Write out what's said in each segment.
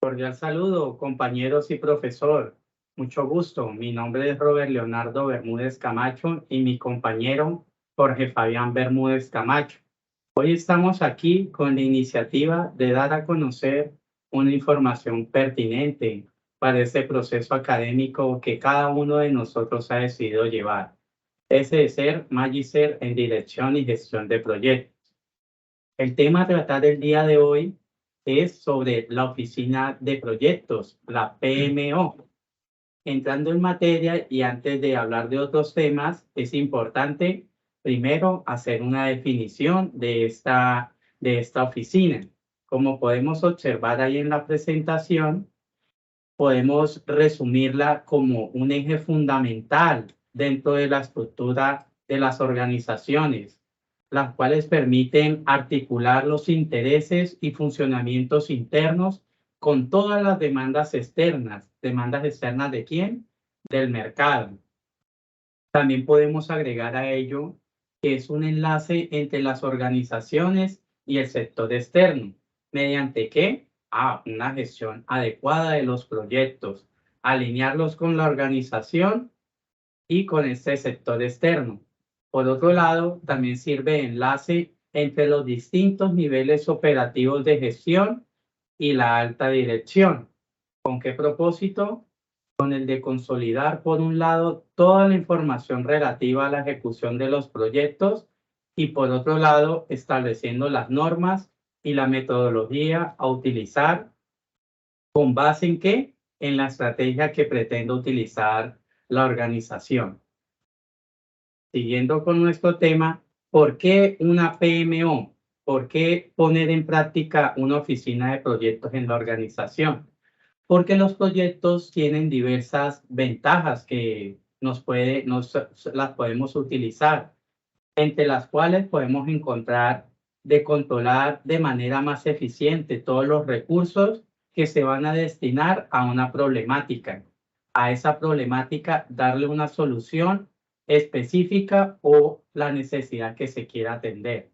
Cordial saludo, compañeros y profesor. Mucho gusto. Mi nombre es Robert Leonardo Bermúdez Camacho y mi compañero Jorge Fabián Bermúdez Camacho. Hoy estamos aquí con la iniciativa de dar a conocer una información pertinente para este proceso académico que cada uno de nosotros ha decidido llevar. Ese de ser Magister en Dirección y Gestión de Proyectos. El tema a tratar el día de hoy es sobre la oficina de proyectos, la PMO. Entrando en materia y antes de hablar de otros temas, es importante primero hacer una definición de esta oficina. Como podemos observar ahí en la presentación, podemos resumirla como un eje fundamental dentro de la estructura de las organizaciones, las cuales permiten articular los intereses y funcionamientos internos con todas las demandas externas. ¿Demandas externas de quién? Del mercado. También podemos agregar a ello que es un enlace entre las organizaciones y el sector externo. ¿Mediante qué? Una gestión adecuada de los proyectos, alinearlos con la organización y con este sector externo. Por otro lado, también sirve de enlace entre los distintos niveles operativos de gestión y la alta dirección. ¿Con qué propósito? Con el de consolidar, por un lado, toda la información relativa a la ejecución de los proyectos y, por otro lado, estableciendo las normas y la metodología a utilizar. ¿Con base en qué? En la estrategia que pretende utilizar la organización. Siguiendo con nuestro tema, ¿por qué una PMO? ¿Por qué poner en práctica una oficina de proyectos en la organización? Porque los proyectos tienen diversas ventajas que las podemos utilizar, entre las cuales podemos encontrar de controlar de manera más eficiente todos los recursos que se van a destinar a una problemática. A esa problemática darle una solución específica o la necesidad que se quiera atender.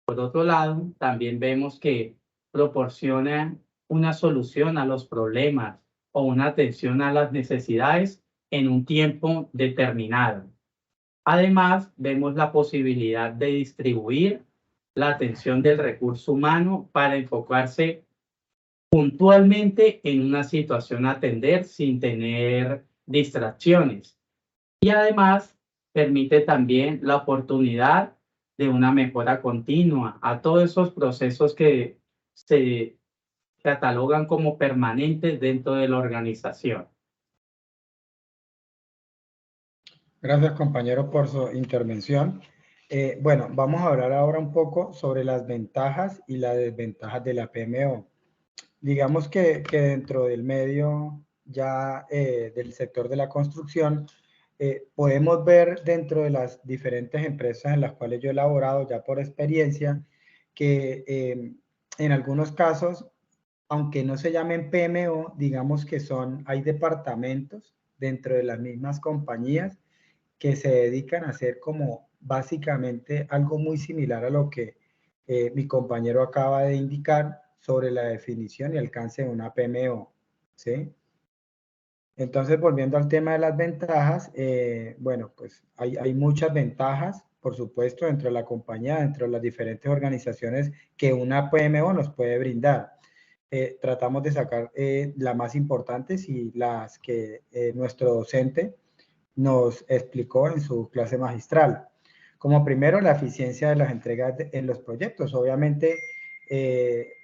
Por otro lado, también vemos que proporciona una solución a los problemas o una atención a las necesidades en un tiempo determinado. Además, vemos la posibilidad de distribuir la atención del recurso humano para enfocarse puntualmente en una situación a atender sin tener distracciones. Y además, permite también la oportunidad de una mejora continua a todos esos procesos que se catalogan como permanentes dentro de la organización. Gracias, compañero, por su intervención. Bueno, vamos a hablar ahora un poco sobre las ventajas y las desventajas de la PMO. Digamos que dentro del medio ya del sector de la construcción, podemos ver dentro de las diferentes empresas en las cuales yo he laborado ya por experiencia, que en algunos casos, aunque no se llamen PMO, digamos que hay departamentos dentro de las mismas compañías que se dedican a hacer como básicamente algo muy similar a lo que mi compañero acaba de indicar sobre la definición y alcance de una PMO, ¿sí? Entonces, volviendo al tema de las ventajas, bueno, pues hay muchas ventajas, por supuesto, dentro de la compañía, dentro de las diferentes organizaciones que una PMO nos puede brindar. Tratamos de sacar las más importantes y las que nuestro docente nos explicó en su clase magistral. Como primero, la eficiencia de las entregas en los proyectos. Obviamente,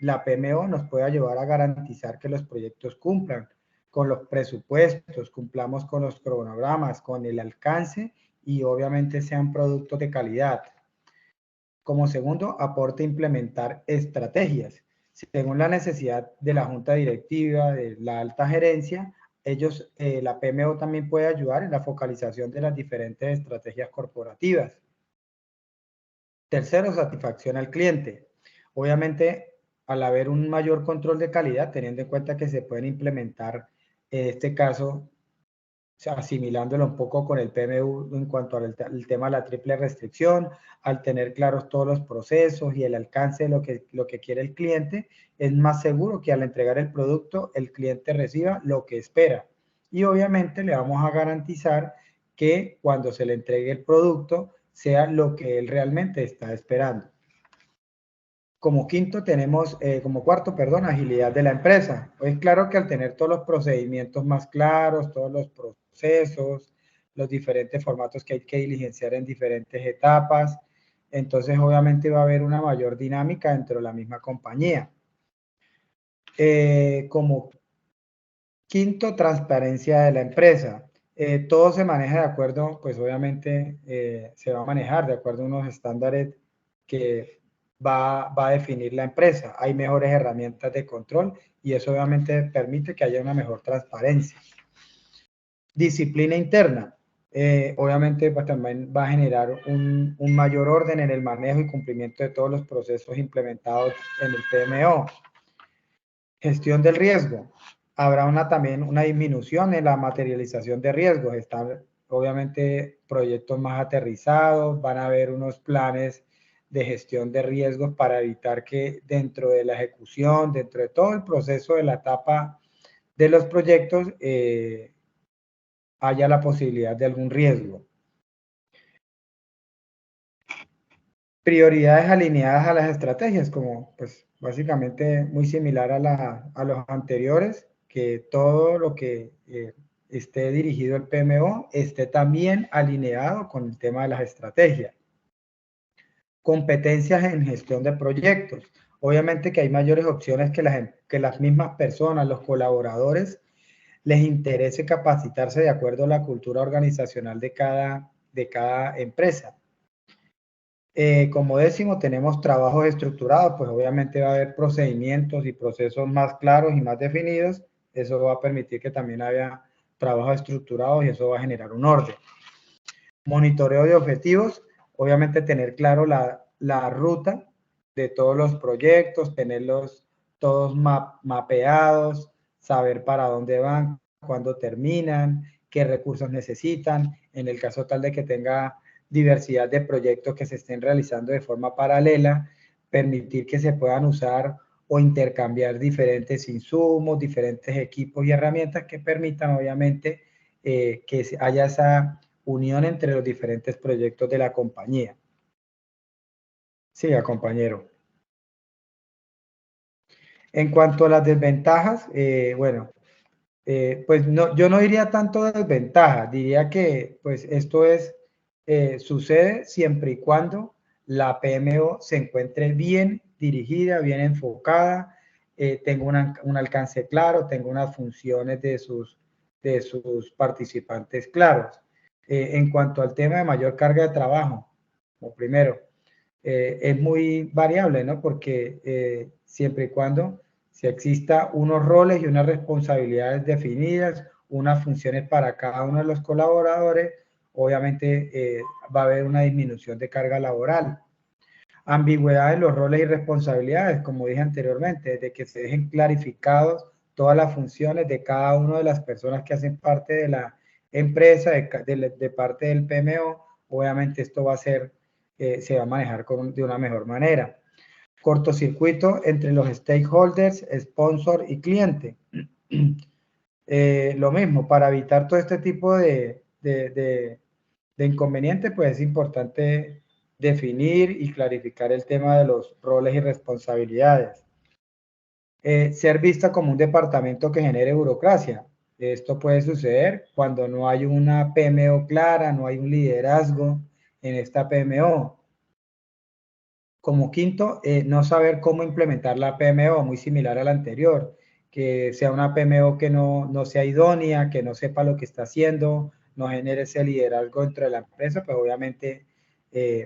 la PMO nos puede ayudar a garantizar que los proyectos cumplan con los presupuestos, cumplamos con los cronogramas, con el alcance y obviamente sean productos de calidad. Como segundo, aporte implementar estrategias. Según la necesidad de la junta directiva, de la alta gerencia, la PMO también puede ayudar en la focalización de las diferentes estrategias corporativas. Tercero, satisfacción al cliente. Obviamente, al haber un mayor control de calidad, teniendo en cuenta que se pueden implementar, en este caso, sea, asimilándolo un poco con el PMU en cuanto al tema de la triple restricción, al tener claros todos los procesos y el alcance de lo que quiere el cliente, es más seguro que al entregar el producto el cliente reciba lo que espera. Y obviamente le vamos a garantizar que cuando se le entregue el producto sea lo que él realmente está esperando. Como quinto tenemos, como cuarto, perdón, agilidad de la empresa. Pues claro que al tener todos los procedimientos más claros, todos los procesos, los diferentes formatos que hay que diligenciar en diferentes etapas, entonces obviamente va a haber una mayor dinámica dentro de la misma compañía. Como quinto, transparencia de la empresa. Todo se maneja de acuerdo, pues obviamente se va a manejar de acuerdo a unos estándares que va a definir la empresa. Hay mejores herramientas de control y eso obviamente permite que haya una mejor transparencia. Disciplina interna. Obviamente pues, también va a generar un mayor orden en el manejo y cumplimiento de todos los procesos implementados en el PMO. Gestión del riesgo. Habrá también una disminución en la materialización de riesgos. Están obviamente proyectos más aterrizados, van a haber unos planes de gestión de riesgos para evitar que dentro de la ejecución, dentro de todo el proceso de la etapa de los proyectos, haya la posibilidad de algún riesgo. Prioridades alineadas a las estrategias, como pues básicamente muy similar a los anteriores, que todo lo que esté dirigido al PMO esté también alineado con el tema de las estrategias. Competencias en gestión de proyectos. Obviamente que hay mayores opciones que las mismas personas, los colaboradores, les interese capacitarse de acuerdo a la cultura organizacional de cada empresa. Como décimo, tenemos trabajos estructurados, pues obviamente va a haber procedimientos y procesos más claros y más definidos. Eso va a permitir que también haya trabajos estructurados y eso va a generar un orden. Monitoreo de objetivos, obviamente tener claro la ruta de todos los proyectos, tenerlos todos mapeados, saber para dónde van, cuándo terminan, qué recursos necesitan, en el caso tal de que tenga diversidad de proyectos que se estén realizando de forma paralela, permitir que se puedan usar o intercambiar diferentes insumos, diferentes equipos y herramientas que permitan obviamente que haya esa unión entre los diferentes proyectos de la compañía. Siga, compañero. En cuanto a las desventajas, bueno, pues no, yo no diría tanto desventaja, diría que pues esto sucede siempre y cuando la PMO se encuentre bien dirigida, bien enfocada, tenga un alcance claro, tenga unas funciones de sus participantes claros. En cuanto al tema de mayor carga de trabajo, como primero, es muy variable, ¿no? Porque siempre y cuando si exista unos roles y unas responsabilidades definidas, unas funciones para cada uno de los colaboradores, obviamente va a haber una disminución de carga laboral. Ambigüedad en los roles y responsabilidades, como dije anteriormente, de que se dejen clarificados todas las funciones de cada una de las personas que hacen parte de la empresa, de parte del PMO, obviamente esto va a ser, se va a manejar de una mejor manera. Cortocircuito entre los stakeholders, sponsor y cliente. Lo mismo, para evitar todo este tipo de inconvenientes, pues es importante definir y clarificar el tema de los roles y responsabilidades. Ser vista como un departamento que genere burocracia. Esto puede suceder cuando no hay una PMO clara, no hay un liderazgo en esta PMO. Como quinto, no saber cómo implementar la PMO, muy similar a la anterior, que sea una PMO que no sea idónea, que no sepa lo que está haciendo, no genere ese liderazgo dentro de la empresa, pues obviamente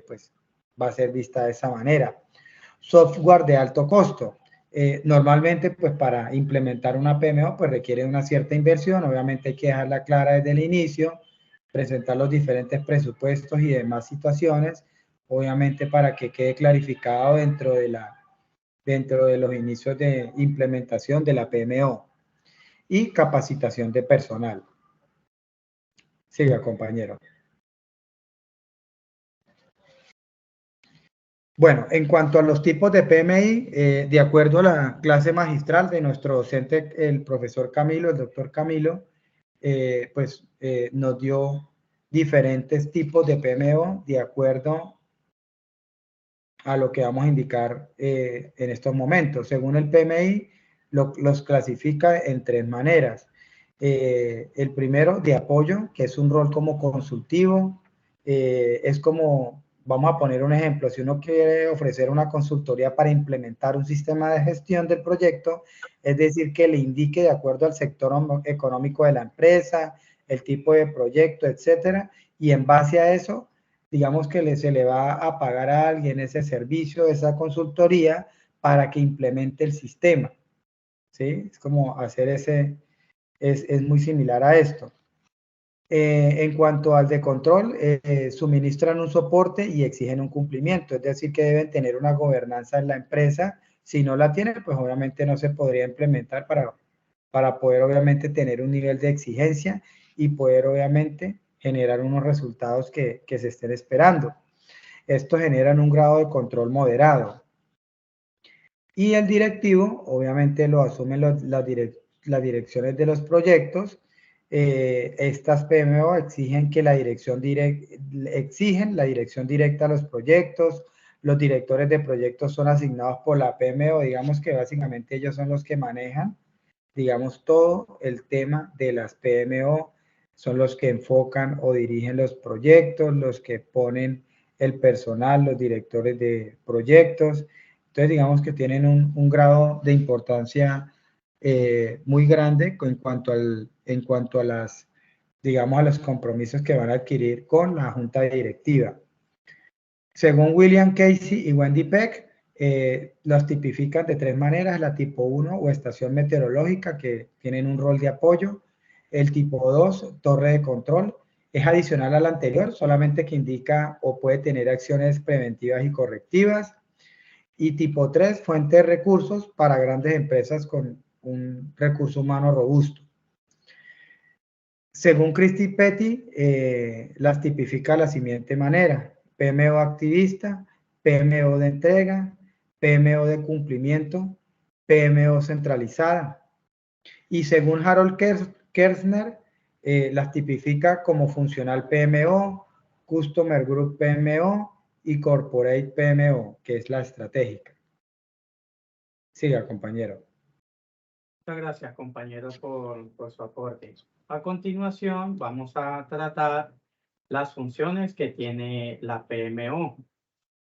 pues va a ser vista de esa manera. Software de alto costo. Normalmente, pues para implementar una PMO, pues requiere una cierta inversión, obviamente hay que dejarla clara desde el inicio, presentar los diferentes presupuestos y demás situaciones, obviamente para que quede clarificado dentro de los inicios de implementación de la PMO y capacitación de personal. Siga, compañero. Bueno, en cuanto a los tipos de PMI, de acuerdo a la clase magistral de nuestro docente, el profesor Camilo, el doctor Camilo, nos dio diferentes tipos de PMO de acuerdo a lo que vamos a indicar en estos momentos. Según el PMI, los clasifica en tres maneras. El primero, de apoyo, que es un rol como consultivo. Es como, vamos a poner un ejemplo, si uno quiere ofrecer una consultoría para implementar un sistema de gestión del proyecto, es decir, que le indique de acuerdo al sector económico de la empresa, el tipo de proyecto, etcétera, y en base a eso digamos que se le va a pagar a alguien ese servicio, esa consultoría, para que implemente el sistema. ¿Sí? Es como hacer es muy similar a esto. En cuanto al de control, suministran un soporte y exigen un cumplimiento, es decir, que deben tener una gobernanza en la empresa. Si no la tienen, pues obviamente no se podría implementar para poder obviamente tener un nivel de exigencia y poder obviamente generar unos resultados que se estén esperando. Esto genera un grado de control moderado. Y el directivo, obviamente, lo asumen las direcciones de los proyectos. Estas PMO exigen la dirección directa a los proyectos. Los directores de proyectos son asignados por la PMO, digamos que básicamente ellos son los que manejan, digamos, todo el tema de las PMO, son los que enfocan o dirigen los proyectos, los que ponen el personal, los directores de proyectos. Entonces, digamos que tienen un grado de importancia muy grande en cuanto a las, digamos, a los compromisos que van a adquirir con la junta directiva. Según William Casey y Wendy Peck, los tipifican de tres maneras: la tipo 1 o estación meteorológica, que tienen un rol de apoyo; el tipo 2, torre de control, es adicional a la anterior, solamente que indica o puede tener acciones preventivas y correctivas; y tipo 3, fuente de recursos para grandes empresas con un recurso humano robusto. Según Christy Petty, las tipifica de la siguiente manera: PMO activista, PMO de entrega, PMO de cumplimiento, PMO centralizada. Y según Harold Kerzner, las tipifica como funcional PMO, Customer Group PMO y Corporate PMO, que es la estratégica. Siga, compañero. Muchas gracias, compañero, por su aporte. A continuación, vamos a tratar las funciones que tiene la PMO.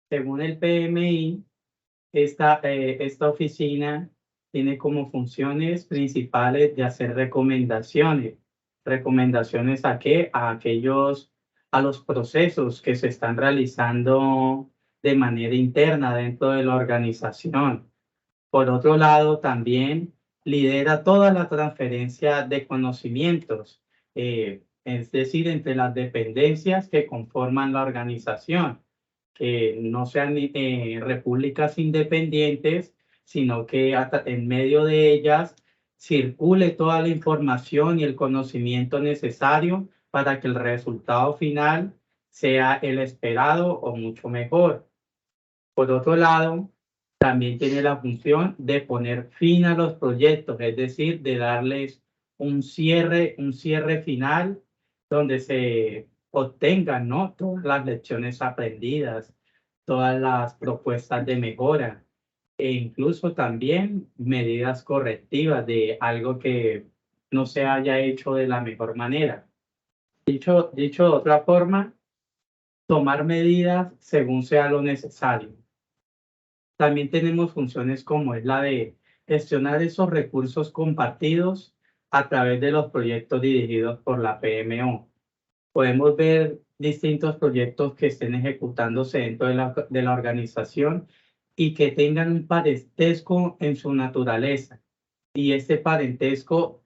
Según el PMI, esta oficina tiene como funciones principales de hacer recomendaciones. ¿Recomendaciones a qué? A los procesos que se están realizando de manera interna dentro de la organización. Por otro lado, también lidera toda la transferencia de conocimientos, es decir, entre las dependencias que conforman la organización, que no sean repúblicas independientes, sino que en medio de ellas circule toda la información y el conocimiento necesario para que el resultado final sea el esperado o mucho mejor. Por otro lado, también tiene la función de poner fin a los proyectos, es decir, de darles un cierre final donde se obtengan, ¿no?, todas las lecciones aprendidas, todas las propuestas de mejora e incluso también medidas correctivas de algo que no se haya hecho de la mejor manera. Dicho de otra forma, tomar medidas según sea lo necesario. También tenemos funciones como es la de gestionar esos recursos compartidos a través de los proyectos dirigidos por la PMO. Podemos ver distintos proyectos que estén ejecutándose dentro de la organización y que tengan un parentesco en su naturaleza. Y este parentesco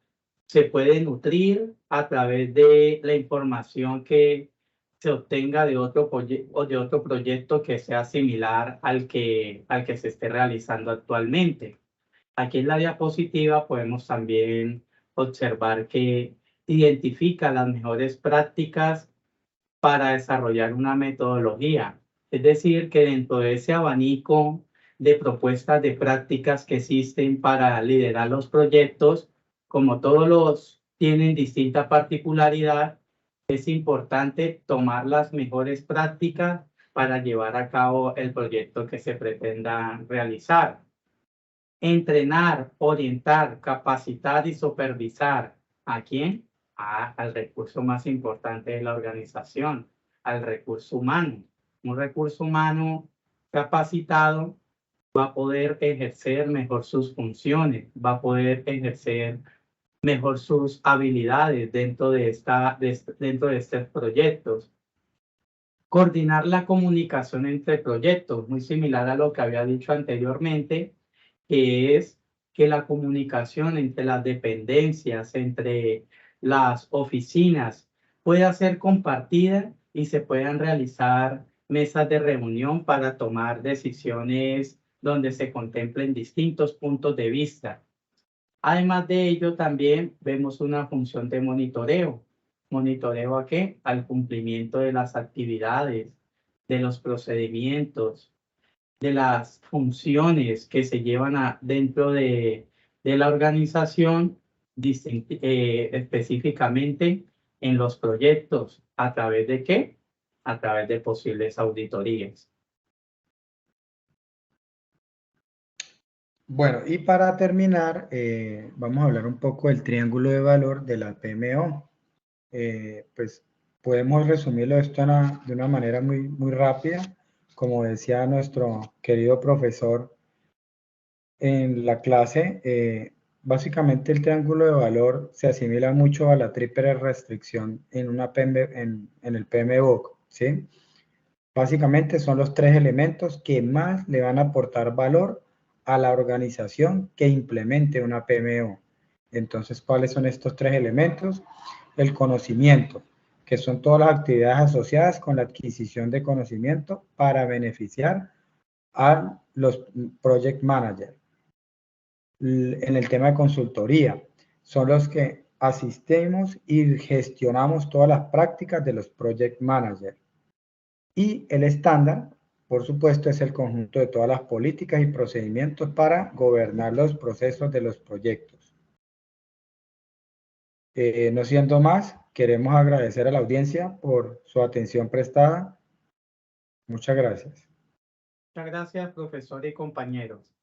se puede nutrir a través de la información que se obtenga de otro proyecto que sea similar al que se esté realizando actualmente. Aquí en la diapositiva podemos también observar que identifica las mejores prácticas para desarrollar una metodología. Es decir, que dentro de ese abanico de propuestas de prácticas que existen para liderar los proyectos, como todos los tienen distinta particularidad, es importante tomar las mejores prácticas para llevar a cabo el proyecto que se pretenda realizar. Entrenar, orientar, capacitar y supervisar. ¿A quién? Al recurso más importante de la organización, al recurso humano. Un recurso humano capacitado va a poder ejercer mejor sus funciones, va a poder ejercer mejor sus habilidades dentro de estos proyectos. Coordinar la comunicación entre proyectos, muy similar a lo que había dicho anteriormente, que es que la comunicación entre las dependencias, entre las oficinas, pueda ser compartida y se puedan realizar mesas de reunión para tomar decisiones donde se contemplen distintos puntos de vista. Además de ello, también vemos una función de monitoreo. ¿Monitoreo a qué? Al cumplimiento de las actividades, de los procedimientos, de las funciones que se llevan dentro de la organización, específicamente en los proyectos. ¿A través de qué? A través de posibles auditorías. Bueno, y para terminar, vamos a hablar un poco del triángulo de valor de la PMO. Pues podemos resumirlo esto de una manera muy rápida. Como decía nuestro querido profesor en la clase, básicamente el triángulo de valor se asimila mucho a la triple restricción en el PMBOK, ¿sí? Básicamente son los tres elementos que más le van a aportar valor a la organización que implemente una PMO. Entonces, ¿cuáles son estos tres elementos? El conocimiento, que son todas las actividades asociadas con la adquisición de conocimiento para beneficiar a los project managers. En el tema de consultoría, son los que asistimos y gestionamos todas las prácticas de los project managers. Y el estándar, por supuesto, es el conjunto de todas las políticas y procedimientos para gobernar los procesos de los proyectos. No siendo más, queremos agradecer a la audiencia por su atención prestada. Muchas gracias. Muchas gracias, profesor y compañeros.